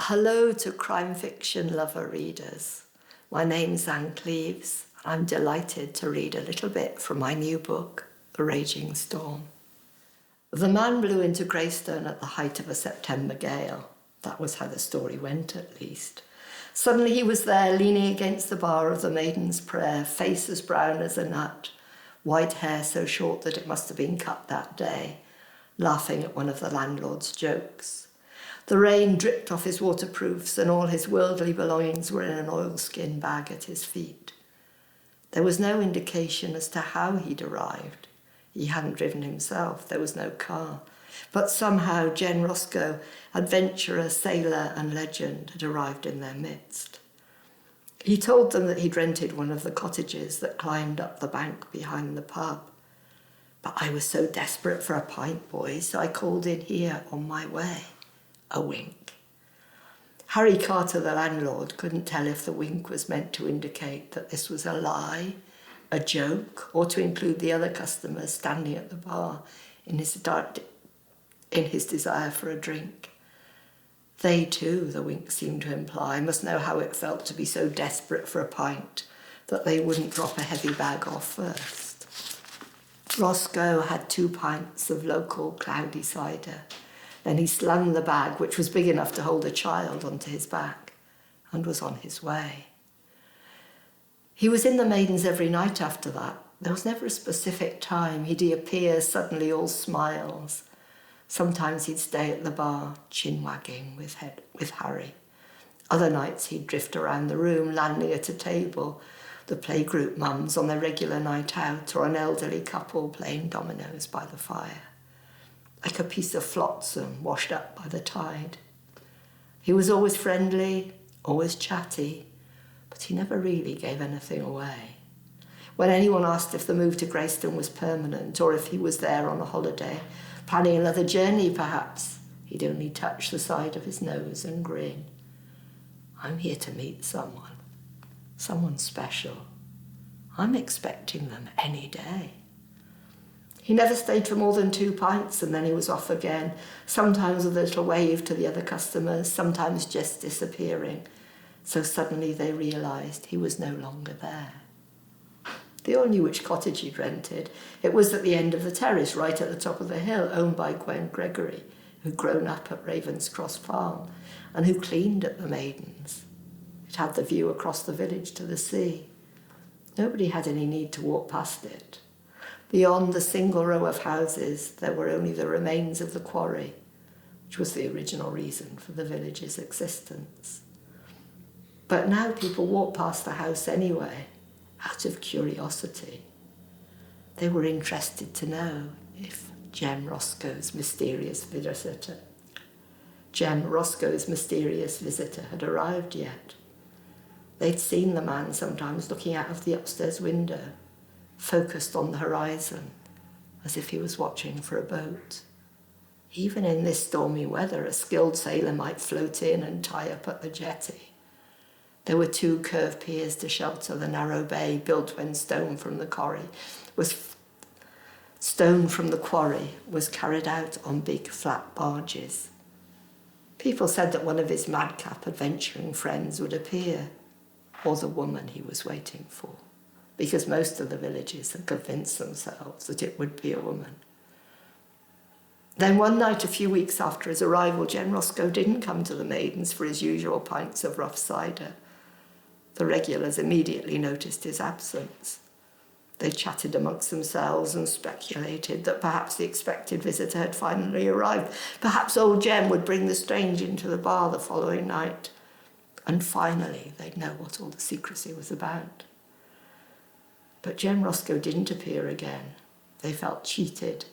Hello to crime fiction lover readers. My name's Ann Cleeves. I'm delighted to read a little bit from my new book, The Raging Storm. The man blew into Greystone at the height of a September gale. That was how the story went, at least. Suddenly he was there, leaning against the bar of the Maiden's Prayer, face as brown as a nut, white hair so short that it must have been cut that day, laughing at one of the landlord's jokes. The rain dripped off his waterproofs and all his worldly belongings were in an oilskin bag at his feet. There was no indication as to how he'd arrived. He hadn't driven himself, there was no car. But somehow Jen Roscoe, adventurer, sailor and legend, had arrived in their midst. He told them that he'd rented one of the cottages that climbed up the bank behind the pub. But I was so desperate for a pint, boys, so I called in here on my way. A wink. Harry Carter, the landlord, couldn't tell if the wink was meant to indicate that this was a lie, a joke, or to include the other customers standing at the bar in his desire for a drink. They too, the wink seemed to imply, must know how it felt to be so desperate for a pint that they wouldn't drop a heavy bag off first. Roscoe had 2 pints of local cloudy cider. Then he slung the bag, which was big enough to hold a child, onto his back and was on his way. He was in the Maidens every night after that. There was never a specific time. He'd appear suddenly all smiles. Sometimes he'd stay at the bar, chin-wagging with Harry. Other nights he'd drift around the room, landing at a table, the playgroup mums on their regular night out, or an elderly couple playing dominoes by the fire. Like a piece of flotsam washed up by the tide. He was always friendly, always chatty, but he never really gave anything away. When anyone asked if the move to Greystone was permanent or if he was there on a holiday, planning another journey perhaps, he'd only touch the side of his nose and grin. I'm here to meet someone special. I'm expecting them any day. He never stayed for more than 2 pints and then he was off again, sometimes with a little wave to the other customers, sometimes just disappearing. So suddenly they realised he was no longer there. They all knew which cottage he'd rented. It was at the end of the terrace, right at the top of the hill, owned by Gwen Gregory, who'd grown up at Ravenscross Farm and who cleaned at the Maidens. It had the view across the village to the sea. Nobody had any need to walk past it. Beyond the single row of houses, there were only the remains of the quarry, which was the original reason for the village's existence. But now people walk past the house anyway, out of curiosity. They were interested to know if Jem Roscoe's mysterious visitor had arrived yet. They'd seen the man sometimes looking out of the upstairs window, focused on the horizon, as if he was watching for a boat. Even in this stormy weather, a skilled sailor might float in and tie up at the jetty. There were 2 curved piers to shelter the narrow bay, built when stone from the quarry was carried out on big flat barges. People said that one of his madcap adventuring friends would appear, or the woman he was waiting for, because most of the villagers had convinced themselves that it would be a woman. Then one night, a few weeks after his arrival, Jen Roscoe didn't come to the Maidens for his usual pints of rough cider. The regulars immediately noticed his absence. They chatted amongst themselves and speculated that perhaps the expected visitor had finally arrived. Perhaps old Jem would bring the strange into the bar the following night. And finally, they'd know what all the secrecy was about. But Jem Roscoe didn't appear again. They felt cheated.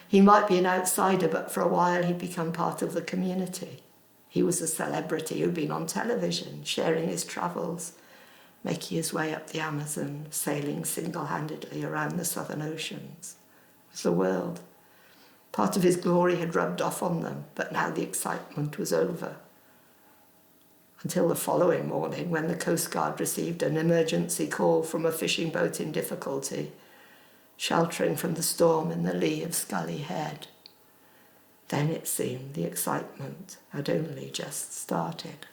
He might be an outsider, but for a while he'd become part of the community. He was a celebrity who'd been on television, sharing his travels, making his way up the Amazon, sailing single-handedly around the southern oceans with the world. Part of his glory had rubbed off on them, but now the excitement was over. Until the following morning, when the Coast Guard received an emergency call from a fishing boat in difficulty, sheltering from the storm in the lee of Scully Head. Then it seemed the excitement had only just started.